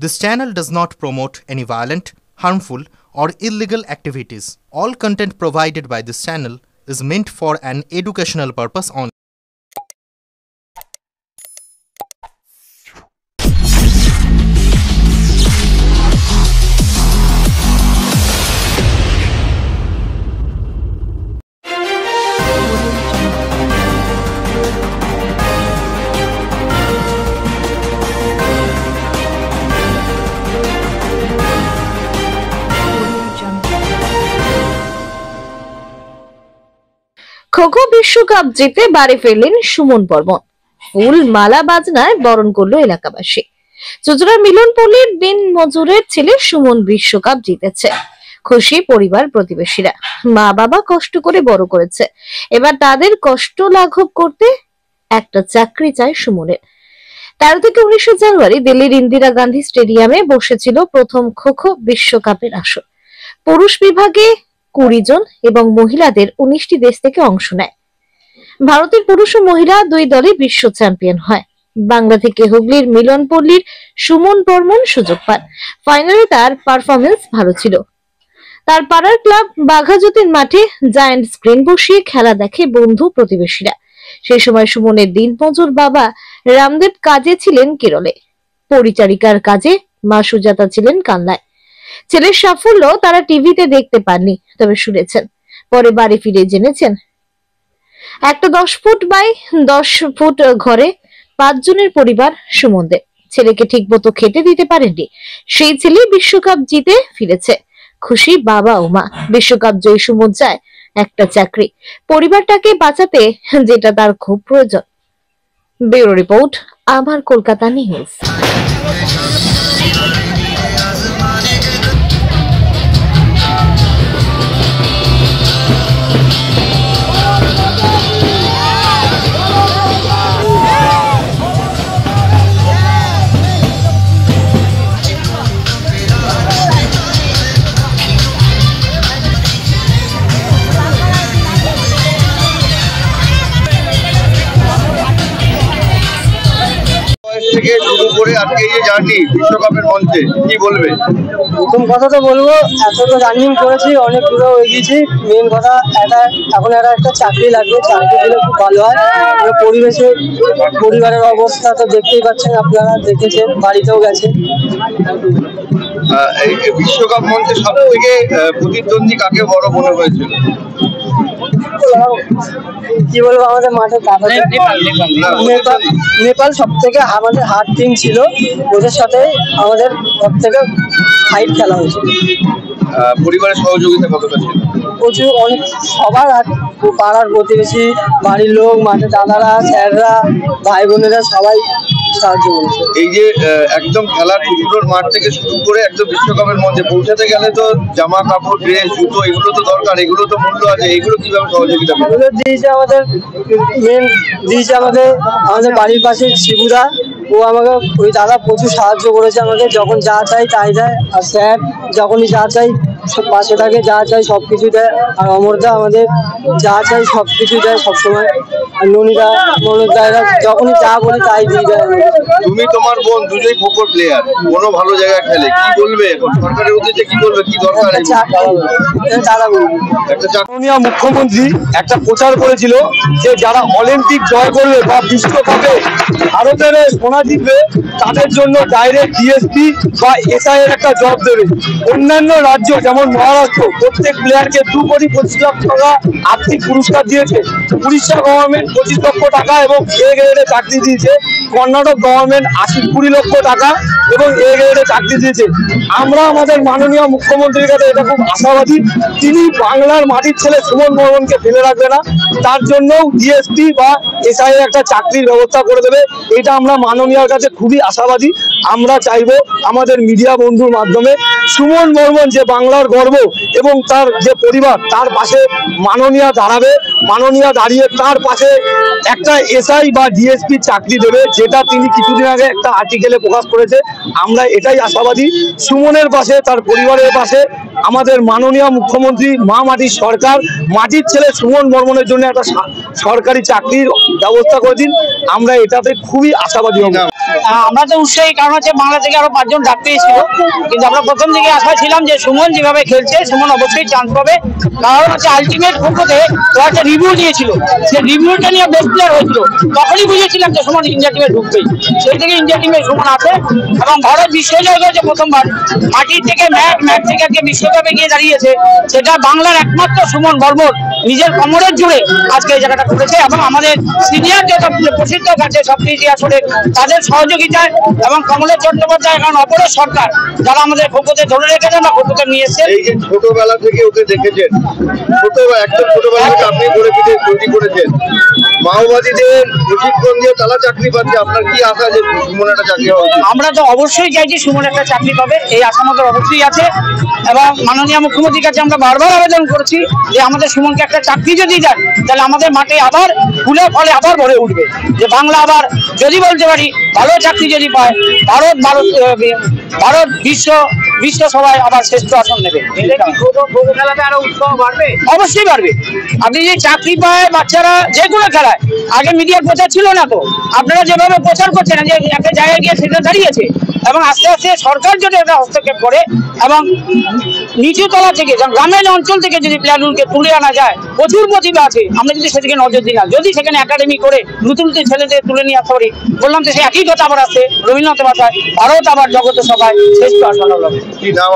This channel does not promote any violent, harmful, or illegal activities. All content provided by this channel is meant for an educational purpose only. Kho kho বিশ্বকাপ জিতে বাড়ি ফিরলেন সুমন বর্মন। ফুল মালা বাজনায় বরণ করলো এলাকাবাসী। চুঁচুড়ার মিলনপল্লীর দিন মজুরের ছেলে সুমন বিশ্বকাপ জিতেছে। খুশি পরিবার প্রতিবেশীরা। মা বাবা কষ্ট করে বড় করেছে, এবার তাদের কষ্ট লাঘব করতে একটা চাকরি চায় সুমনের। 13 থেকে 19 জানুয়ারি দিল্লির ইন্দিরা গান্ধী স্টেডিয়ামে বসেছিল প্রথম খো-খো বিশ্বকাপের আসর। পুরুষ বিভাগে 20 জন এবং মহিলাদের 19টি দেশ থেকে অংশ নেয়। ভারতের পুরুষ ও মহিলা দুই দলে বিশ্ব চ্যাম্পিয়ন হয়। বাংলা থেকে হুগলির মিলনপল্লীর সুমন বর্মন সুযোগ পান। ফাইনালে তার পারফরমেন্স ভালো ছিল। তার পাড়ার ক্লাব বাঘাযতীন মাঠে জায়ান্ট স্ক্রিন বসিয়ে খেলা দেখে বন্ধু প্রতিবেশীরা। সেই সময় সুমনের দিনমজুর বাবা রামদেব কাজে ছিলেন কেরলে, পরিচারিকার কাজে মা সুজাতা ছিলেন কান্নায়। ছেলের সাফল্য তারা টিভিতে দেখতে পাননি, তবে শুনেছেন। পরে বাড়ি ফিরে জেনেছেন একটা 10 ফুট বাই 10 ফুট ঘরে 5 জনের পরিবার সুমনদের। ছেলেকে ঠিক মতো খেতে দিতে পারেননি, সেই ছেলে বিশ্বকাপ জিতে ফিরেছে। খুশি বাবা ও মা। বিশ্বকাপ জয়ী সুমন চায় একটা চাকরি, পরিবারটাকে বাঁচাতে, যেটা তার খুব প্রয়োজন। ব্যুরো রিপোর্ট, আমার কলকাতা নিউজ। থেকে শুরু করে আজকে এই যে জার্নি বিশ্বকাপের মঞ্চে কি বলবে? প্রথম কথা তো বলবো, এত তো রানিং করেছি, অনেক দূরে এগিয়েছি। মেন কথা এখন একটা চাকরি লাগবে, চাকরি দিলে খুব ভালো হয়। পরিবারের অবস্থা তো দেখতেই পাচ্ছেন, আপনারা দেখেছেন, বাড়িতেও গেছে। বিশ্বকাপ মঞ্চে সব থেকে প্রতিদ্বন্দ্বী কাকে বড় মনে হয়েছিল? কি বলবো, আমাদের মাঠে নেপাল সব থেকে আমাদের হার্ড টিম ছিল। ওদের সাথে আমাদের সব থেকে ফাইট খেলা হয়েছিল। পরিবারের সহযোগিতা কতটা ছিল? প্রচুর, অনেক। সবার পাড়ার প্রতিবেশী, বাড়ির লোক, মাঠে দাদারা, স্যাররা, ভাই বোনেরা সবাই সাহায্য করেছে। এই যে একদম খেলার টুকরোর মাঠ থেকে শুরু করে একদম বিশ্বকাপের মঞ্চে পৌঁছাতে গেলে তো জামা কাপড়, ড্রেস, জুতো এগুলো তো দরকার, এগুলো তো মূল্য আছে। এগুলো কিভাবে সহযোগিতা এগুলো দিয়েছে আমাদের বাড়ির পাশে শিবুদা। ও আমাকে, ওই দাদা প্রচুর সাহায্য করেছে আমাকে। যখন যা চাই তাই দেয়। আর স্যার যখনই যা চাই পাশে থাকে, যা চাই সবকিছু দেয়। আর অমরদা আমাদের যা চাই সবকিছু দেয় সবসময়। আর ননিদা, মনোজদারা যখনই যা বলি তাই দিয়ে দেয়। তুমি তোমার বোন দুটোই খো-খো প্লেয়ার, কোনো ভালো জায়গায় খেলে, কি বলবে এখন সরকারের উদ্দেশ্যে? কি বলবে, কি দরকার? দাদা বলবো, মাননীয় মুখ্যমন্ত্রী একটা প্রচার করেছিল যে যারা অলিম্পিক জয় করবে বা বিশ্বকাপে ভারতের সোনা জিতবে তাদের জন্য ডাইরেক্ট জিএসটি বা এসআই এর একটা জব দেবে। অন্যান্য রাজ্য যেমন মহারাষ্ট্র প্রত্যেক প্লেয়ারকে 2 কোটি 25 লাখ টাকা আর্থিক পুরস্কার দিয়েছে। উড়িষ্যা গভর্নমেন্ট 25 লক্ষ টাকা এবং এ গ্রেডে চাকরি দিয়েছে। কর্ণাটক গভর্নমেন্ট 80 লক্ষ টাকা এবং এ গ্রেডে চাকরি দিয়েছে। আমরা আমাদের মাননীয় মুখ্যমন্ত্রীর কাছে এটা খুব আশাবাদী, তিনি বাংলার মাটির ছেলে সুমন বর্মনকে ফেলে রাখবে না। তার জন্য জিএসটি বা এসআই একটা চাকরির ব্যবস্থা করে দেবে। এটা আমরা মাননীয়ার কাছে খুবই আশাবাদী। আমরা চাইবো আমাদের মিডিয়া বন্ধুর মাধ্যমে সুমন বর্মন যে বাংলার গর্ব এবং তার যে পরিবার, তার পাশে মাননীয়া দাঁড়াবে। মাননীয়া দাঁড়িয়ে তার পাশে একটা এসআই বা ডিএসপি চাকরি দেবে, যেটা তিনি কিছুদিন আগে একটা আর্টিকেলে প্রকাশ করেছে। আমরা এটাই আশাবাদী, সুমনের পাশে, তার পরিবারের পাশে আমাদের মাননীয় মুখ্যমন্ত্রী, মা মাটির সরকার, মাটির ছেলে সুমন বর্মনের জন্য একটা সরকারি চাকরির ব্যবস্থা করেছেন। আমরা এটাতে খুবই আশাবাদী হব। আমরা তো উৎসাহী, কারণ হচ্ছে বাংলা থেকে আরো 5 জন ডাকতে এসেছিল, কিন্তু আমরা প্রথম থেকে আশা ছিলাম যে সুমন যেভাবে খেলছে সুমন অবশ্যই চান্স পাবে। কারণ হচ্ছে আলটিমেট খোখোতে তো একটা রিভিউ দিয়েছিল, সে রিভিউটা নিয়ে বেস্ট প্লেয়ার হয়েছিল, তখনই বুঝেছিলাম যে সুমন ইন্ডিয়া টিমে ঢুকবেই। সেই থেকে ইন্ডিয়া টিমে সুমন আছে এবং ভারত বিশ্বজয় করেছে প্রথমবার, মাটি থেকে ম্যাচ থেকে আজকে বিশ্বকাপে গিয়ে দাঁড়িয়েছে। সেটা বাংলার একমাত্র সুমন বর্মন নিজের কোমরের জুড়ে আজকে এই জায়গাটা করেছে, এবং আমাদের সিনিয়র যত প্রসিদ্ধ কাছে সবকিছু আসলে তাদের সহযোগিতায় এবং কমলেশ চট্টোপাধ্যায় এবং অপরেশ সরকার যারা আমাদের খোখোতে ধরে রেখেছেন বা খোখোতে নিয়ে এসেছেন। এই যে ছোটবেলা থেকে ওকে দেখেছেন, একদম ছোটবেলা থেকে আপনি করে পিঠে তৈরি করেছেন, মাওবাদীদের প্রশিক্ষণ দিয়ে তারা চাকরি পাচ্ছে, আপনার কি আশা যে সুমন একটা চাকরি হওয়া উচিত? আমরা তো অবশ্যই চাইছি সুমন একটা চাকরি পাবে, এই আশা আমাদের অবশ্যই আছে, এবং মাননীয় মুখ্যমন্ত্রীর কাছে আমরা বারবার আবেদন করেছি যে আমাদের সুমনকে একটা চাকরি যদি দেন তাহলে আমাদের মাঠে আবার ফুলে ফলে আবার ভরে উঠবে, যে বাংলা আবার যদি বলতে পারি ভালো চাকরি যদি পায় ভারত বিশ্ব সভায় আবার শ্রেষ্ঠ আসন নেবে। খেলাতে আরো উৎসাহ বাড়বে, অবশ্যই বাড়বে। আপনি যদি চাকরি পায় বাচ্চারা যে কোনো খেলায়, আগে মিডিয়ার প্রচার ছিল না, তো আপনারা যেভাবে প্রচার করছেন যে একটা জায়গায় গিয়ে সেটা দাঁড়িয়েছে, এবং আস্তে আস্তে সরকার যদি একটা হস্তক্ষেপ করে এবং নিচু তলা থেকে গ্রামের অঞ্চল থেকে যদি প্লেয়ারগুলোকে তুলে আনা যায়, প্রচুর প্রতিভা আছে, আমরা যদি সেদিকে নজর দিই না, যদি সেখানে একাডেমি করে নতুন নতুন ছেলেদের তুলে নিয়ে আসতে পারি, বললাম তো সে একই কথা আবার আসছে রবীন্দ্রনাথের ভাষায়, ভারত আবার জগতের সবাই শ্রেষ্ঠ আসন হলো। কি নাম?